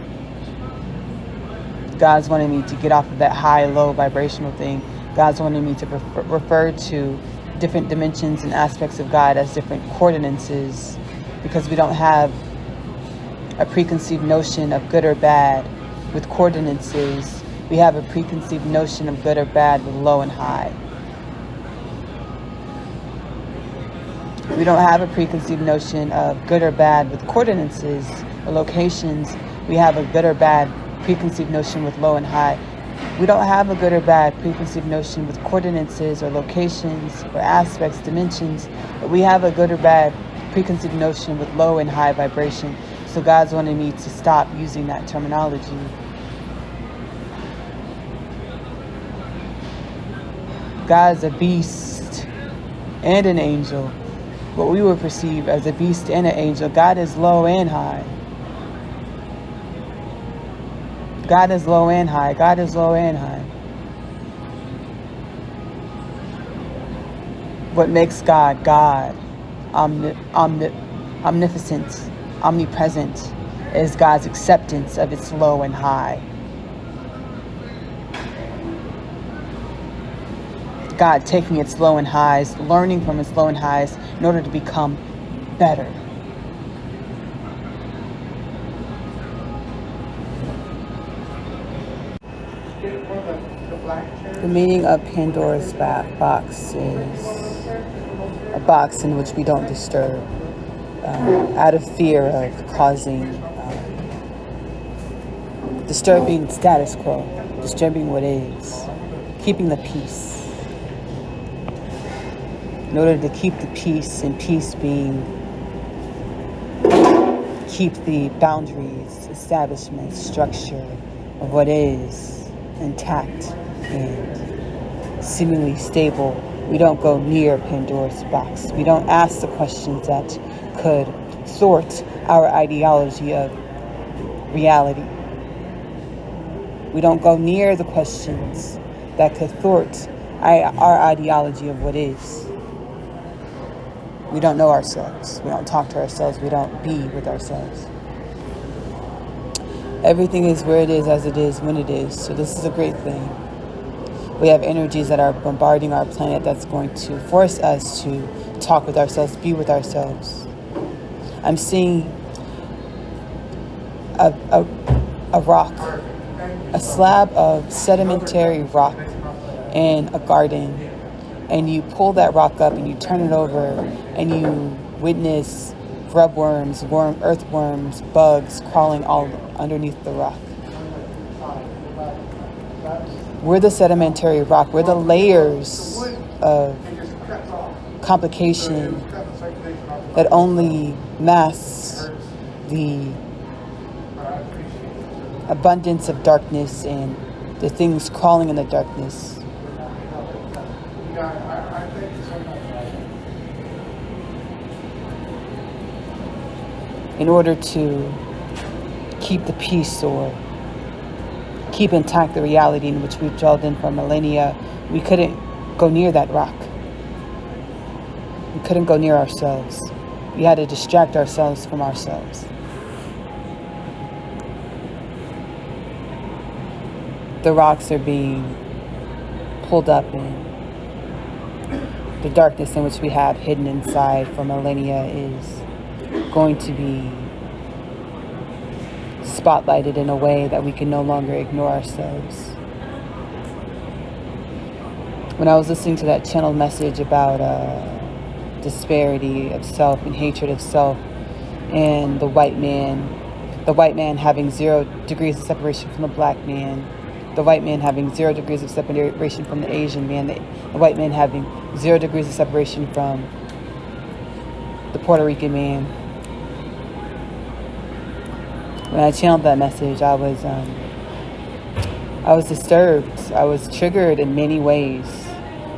God's wanting me to get off of that high-low vibrational thing. God's wanting me to refer to different dimensions and aspects of God as different coordinates, because we don't have a preconceived notion of good or bad with coordinates. We have a preconceived notion of good or bad with low and high. We don't have a preconceived notion of good or bad with coordinates or locations. We have a good or bad preconceived notion with low and high. We don't have a good or bad preconceived notion with coordinates or locations or aspects, dimensions, but we have a good or bad preconceived notion with low and high vibration. So God's wanting me to stop using that terminology. God's a beast and an angel. What we would perceive as a beast and an angel, God is low and high. God is low and high. God is low and high. What makes God God, omnipotent, omnipresent, is God's acceptance of its low and high. God taking its low and highs, learning from its low and highs in order to become better. The meaning of Pandora's box is a box in which we don't disturb, out of fear of causing, disturbing status quo, disturbing what is, keeping the peace. In order to keep the peace, and peace being keep the boundaries, establishment, structure of what is intact and seemingly stable, we don't go near Pandora's box. We don't ask the questions that could thwart our ideology of reality. We don't go near the questions that could thwart our ideology of what is. We don't know ourselves. We don't talk to ourselves. We don't be with ourselves. Everything is where it is, as it is, when it is. So this is a great thing. We have energies that are bombarding our planet that's going to force us to talk with ourselves, be with ourselves. I'm seeing a rock, a slab of sedimentary rock in a garden, and you pull that rock up and you turn it over and you witness grubworms, earthworms, bugs crawling all underneath the rock. We're the sedimentary rock. We're the layers of complication that only masks the abundance of darkness and the things crawling in the darkness. In order to keep the peace or keep intact the reality in which we've dwelled in for millennia, we couldn't go near that rock. We couldn't go near ourselves. We had to distract ourselves from ourselves. The rocks are being pulled up, and the darkness in which we have hidden inside for millennia is going to be spotlighted in a way that we can no longer ignore ourselves. When I was listening to that channeled message about disparity of self and hatred of self, and the white man having 0 degrees of separation from the black man, the white man having 0 degrees of separation from the Asian man, the white man having 0 degrees of separation from the Puerto Rican man. When I channeled that message, I was disturbed. I was triggered in many ways,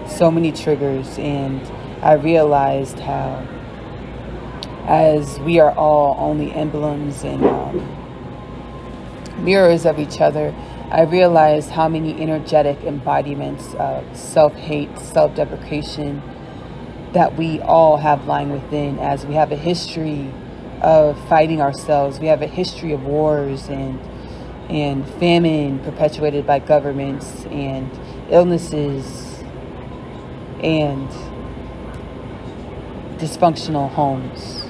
so many triggers, and I realized how, as we are all only emblems and mirrors of each other, I realized how many energetic embodiments of self-hate, self-deprecation that we all have lying within, as we have a history of fighting ourselves. We have a history of wars and famine perpetuated by governments, and illnesses and dysfunctional homes,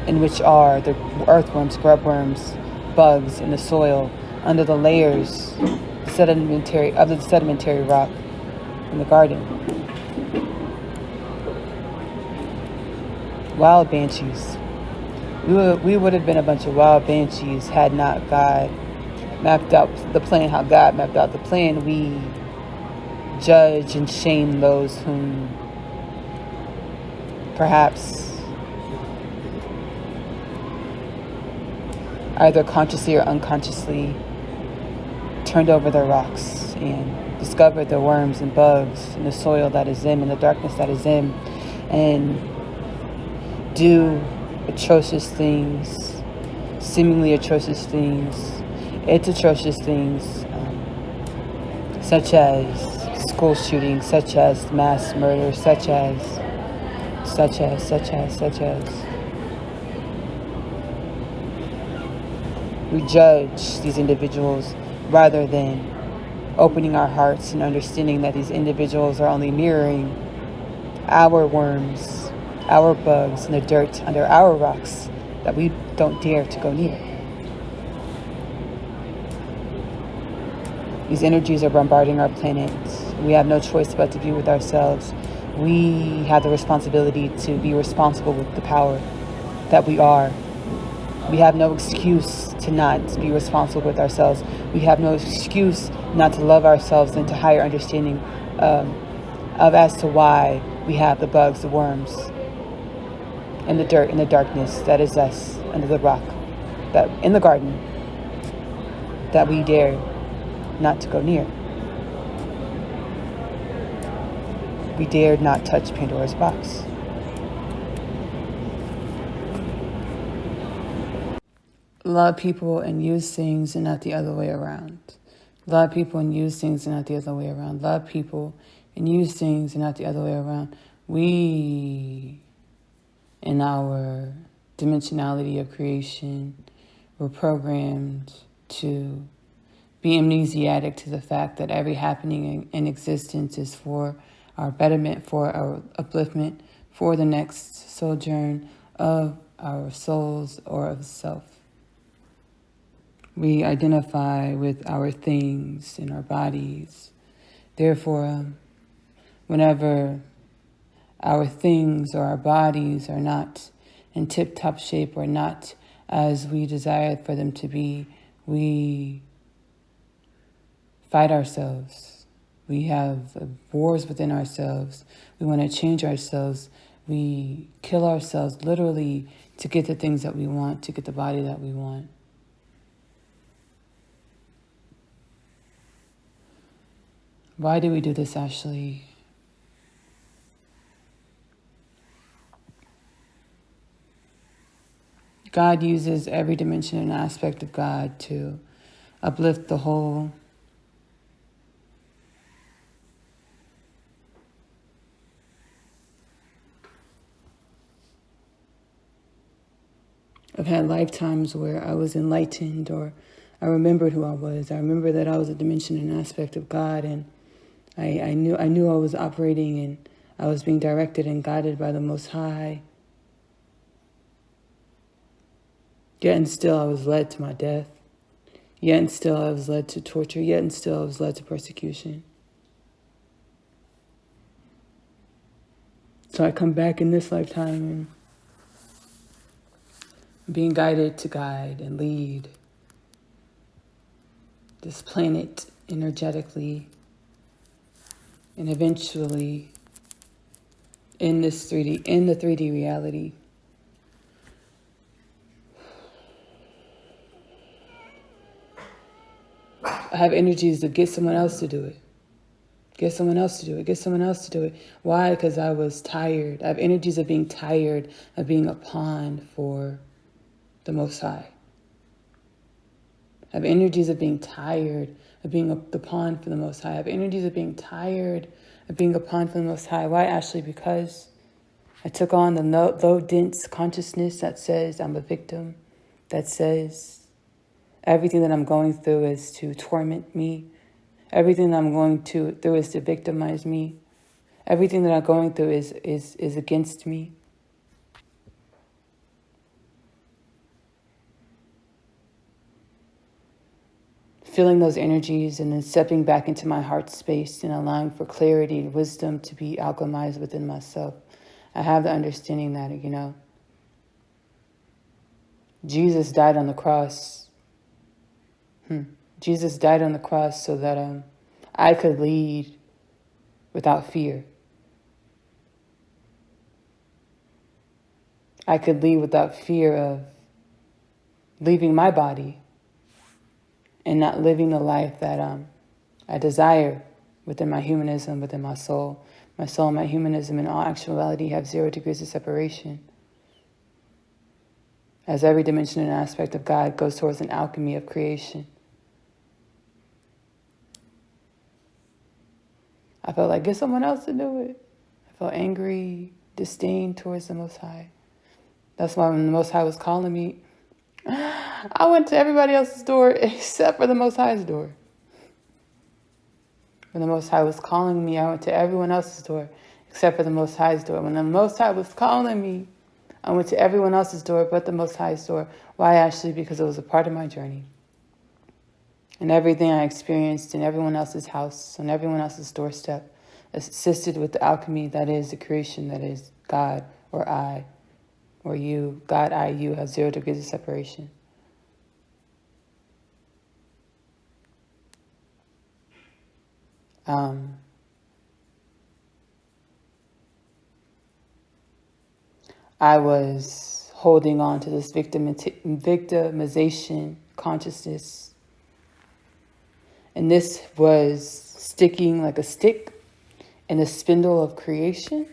in which are the earthworms, grubworms, bugs in the soil under the layers the sedimentary rock in the garden. Wild banshees. We would have been a bunch of wild banshees had not God mapped out the plan. How God mapped out the plan, we judge and shame those whom perhaps either consciously or unconsciously turned over their rocks and discovered the worms and bugs in the soil that is them, in the darkness that is them, and do atrocious things, seemingly atrocious things. It's atrocious things, such as school shootings, such as mass murder, such as. We judge these individuals rather than opening our hearts and understanding that these individuals are only mirroring our worms, our bugs, and the dirt under our rocks that we don't dare to go near. These energies are bombarding our planet. We have no choice but to be with ourselves. We have the responsibility to be responsible with the power that we are. We have no excuse to not be responsible with ourselves. We have no excuse not to love ourselves and to higher understanding of as to why we have the bugs, the worms, and the dirt and the darkness that is us under the rock, that in the garden, that we dare not to go near. We dared not touch Pandora's box. Love people and use things and not the other way around. Love people and use things and not the other way around. Love people and use things and not the other way around. We, in our dimensionality of creation, were programmed to be amnesiac to the fact that every happening in existence is for our betterment, for our upliftment, for the next sojourn of our souls or of self. We identify with our things and our bodies. Therefore, whenever our things or our bodies are not in tip-top shape or not as we desire for them to be, we fight ourselves. We have wars within ourselves. We want to change ourselves. We kill ourselves literally to get the things that we want, to get the body that we want. Why do we do this, Ashley? God uses every dimension and aspect of God to uplift the whole. I've had lifetimes where I was enlightened, or I remembered who I was. I remember that I was a dimension and aspect of God, and I knew I was operating and I was being directed and guided by the Most High. Yet and still I was led to my death. Yet and still I was led to torture. Yet and still I was led to persecution. So I come back in this lifetime and being guided to guide and lead this planet energetically and eventually in the 3D reality. I have energies to get someone else to do it. Get someone else to do it. Get someone else to do it. Why? Because I was tired. I have energies of being tired of being a pawn for the Most High. I have energies of being tired of being the pawn for the Most High. I have energies of being tired of being a pawn for the Most High. Why, Ashley? Because I took on the low dense consciousness that says I'm a victim, that says everything that I'm going through is to torment me. Everything that I'm going through is to victimize me. Everything that I'm going through is against me. Feeling those energies and then stepping back into my heart space and allowing for clarity and wisdom to be alchemized within myself. I have the understanding that, Jesus died on the cross. Jesus died on the cross so that I could lead without fear. I could lead without fear of leaving my body and not living the life that I desire within my humanism, within my soul. My soul and my humanism in all actuality have 0 degrees of separation. As every dimension and aspect of God goes towards an alchemy of creation. I felt like, get someone else to do it. I felt angry, disdain towards the Most High. That's why when the Most High was calling me, I went to everybody else's door except for the Most High's door. When the Most High was calling me, I went to everyone else's door except for the Most High's door. When the Most High was calling me, I went to everyone else's door but the Most High's door. Why, Ashley? Because it was a part of my journey. And everything I experienced in everyone else's house, on everyone else's doorstep, assisted with the alchemy that is the creation that is God or I or you. God, I, you have 0 degrees of separation. I was holding on to this victimization consciousness. And this was sticking like a stick in the spindle of creation.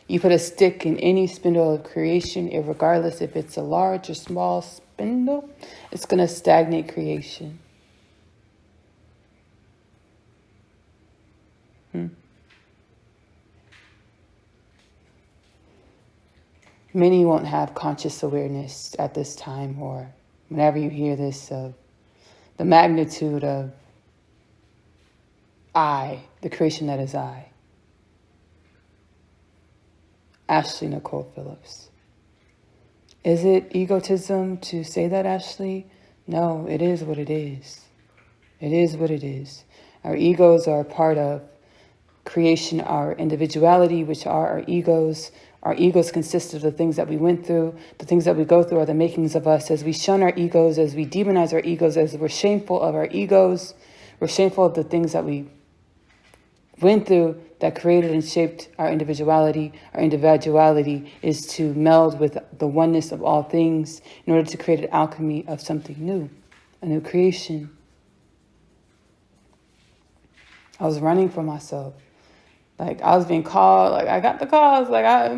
You put a stick in any spindle of creation, regardless if it's a large or small spindle, it's going to stagnate creation. Many won't have conscious awareness at this time, or whenever you hear this, of the magnitude of I, the creation that is I. Ashley Nicole Phillips. Is it egotism to say that, Ashley? No, it is what it is. It is what it is. Our egos are a part of creation, our individuality, which are our egos. Our egos consist of the things that we went through. The things that we go through are the makings of us. As we shun our egos, as we demonize our egos, as we're shameful of our egos, we're shameful of the things that we went through that created and shaped our individuality. Our individuality is to meld with the oneness of all things in order to create an alchemy of something new, a new creation. I was running for myself. Like, I was being called, like, I got the calls, like, I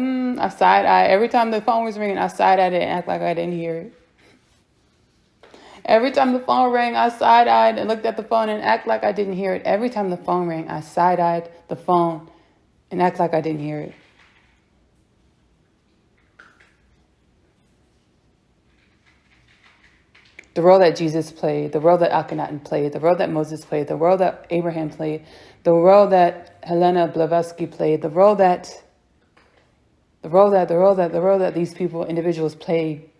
side-eyed. Every time the phone was ringing, I side-eyed it and act like I didn't hear it. Every time the phone rang, I side-eyed and looked at the phone and act like I didn't hear it. Every time the phone rang, I side-eyed the phone and act like I didn't hear it. The role that Jesus played, the role that Akhenaten played, the role that Moses played, the role that Abraham played, the role that Helena Blavatsky played, the role that these people, individuals played,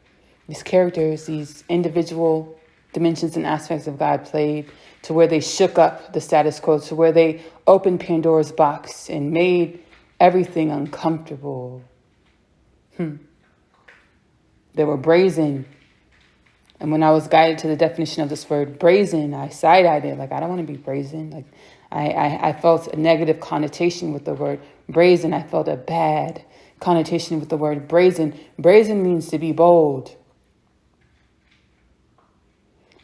these characters, these individual dimensions and aspects of God played, to where they shook up the status quo, to where they opened Pandora's box and made everything uncomfortable. They were brazen. And when I was guided to the definition of this word brazen, I side-eyed it. Like, I don't want to be brazen. Like, I felt a negative connotation with the word brazen. I felt a bad connotation with the word brazen. Brazen means to be bold.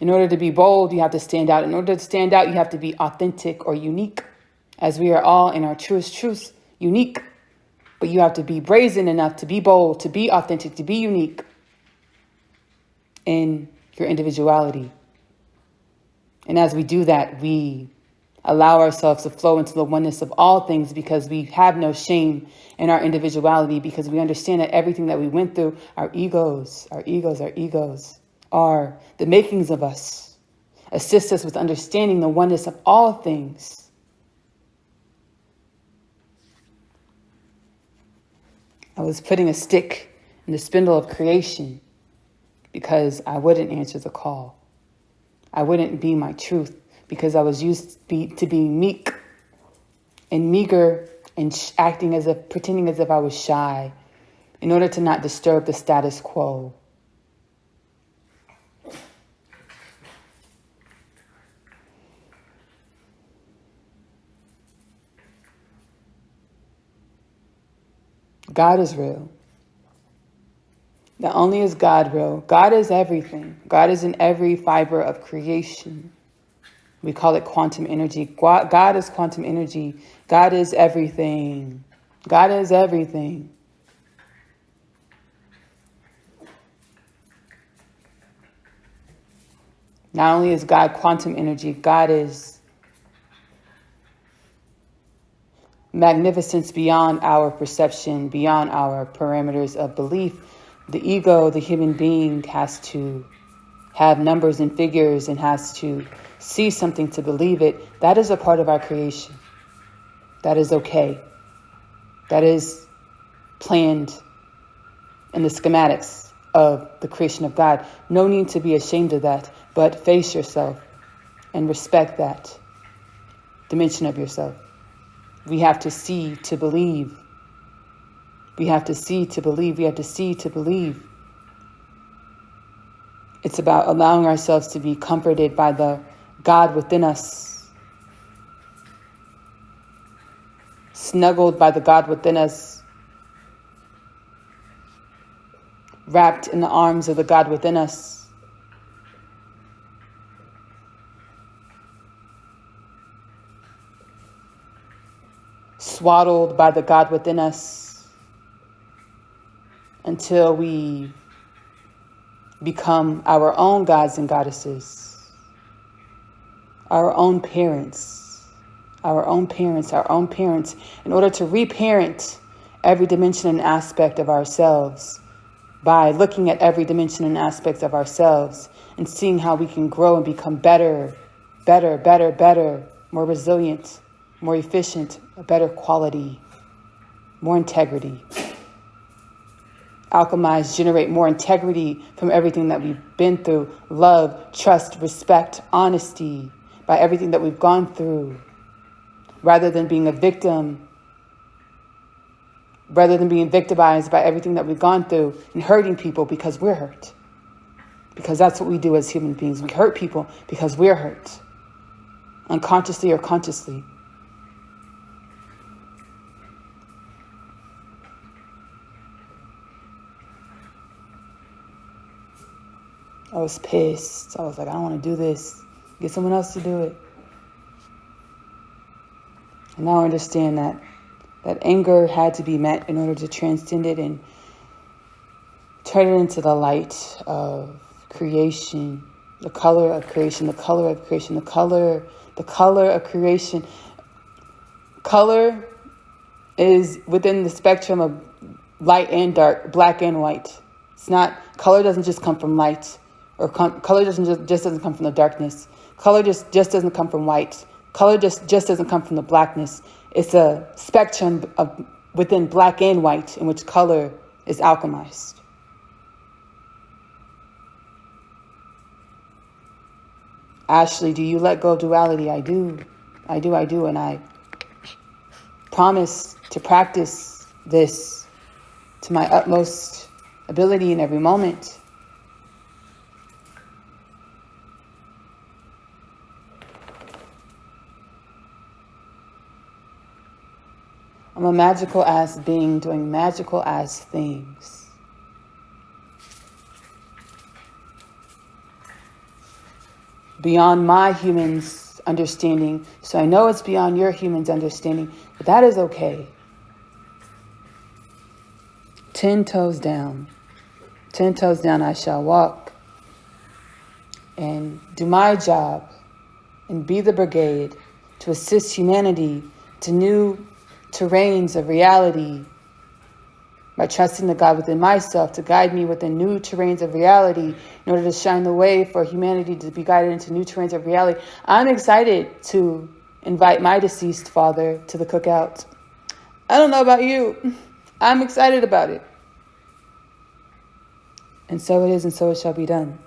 In order to be bold, you have to stand out. In order to stand out, you have to be authentic or unique, as we are all in our truest truths unique. But you have to be brazen enough to be bold, to be authentic, to be unique in your individuality. And as we do that, we allow ourselves to flow into the oneness of all things, because we have no shame in our individuality, because we understand that everything that we went through, our egos are the makings of us, assist us with understanding the oneness of all things. I was putting a stick in the spindle of creation because I wouldn't answer the call. I wouldn't be my truth, because I was used to being meek and meager and pretending as if I was shy in order to not disturb the status quo. God is real. Not only is God real, God is everything. God is in every fiber of creation. We call it quantum energy. God is quantum energy. God is everything. God is everything. Not only is God quantum energy, God is magnificence beyond our perception, beyond our parameters of belief. The ego, the human being, has to have numbers and figures and has to see something to believe it. That is a part of our creation. That is okay. That is planned in the schematics of the creation of God. No need to be ashamed of that. but face yourself and respect that dimension of yourself. We have to see to believe. We have to see to believe. We have to see to believe. It's about allowing ourselves to be comforted by the God within us, snuggled by the God within us, wrapped in the arms of the God within us. Swaddled by the God within us until we become our own gods and goddesses, our own parents, our own parents, our own parents, in order to reparent every dimension and aspect of ourselves by looking at every dimension and aspect of ourselves and seeing how we can grow and become better, more resilient, more efficient, a better quality, more integrity. Alchemize, generate more integrity from everything that we've been through. Love, trust, respect, honesty by everything that we've gone through. Rather than being a victim, rather than being victimized by everything that we've gone through and hurting people because we're hurt. Because that's what we do as human beings. We hurt people because we're hurt. Unconsciously or consciously. I was pissed. I was like, I don't want to do this. Get someone else to do it. And now I understand that anger had to be met in order to transcend it and turn it into the light of creation, the color of creation, the color of creation, the color of creation. Color is within the spectrum of light and dark, black and white. It's not, color doesn't just come from light. Or color just doesn't come from the darkness. Color just doesn't come from white. Color just doesn't come from the blackness. It's a spectrum of within black and white in which color is alchemized. Ashley, do you let go of duality? I do. And I promise to practice this to my utmost ability in every moment. I'm a magical ass being doing magical ass things. Beyond my human's understanding. So I know it's beyond your human's understanding, but that is okay. 10 toes down. 10 toes down I shall walk and do my job and be the brigade to assist humanity to new terrains of reality by trusting the God within myself to guide me within new terrains of reality in order to shine the way for humanity to be guided into new terrains of reality. I'm excited to invite my deceased father to the cookout. I don't know about you. I'm excited about it. And so it is, and so it shall be done.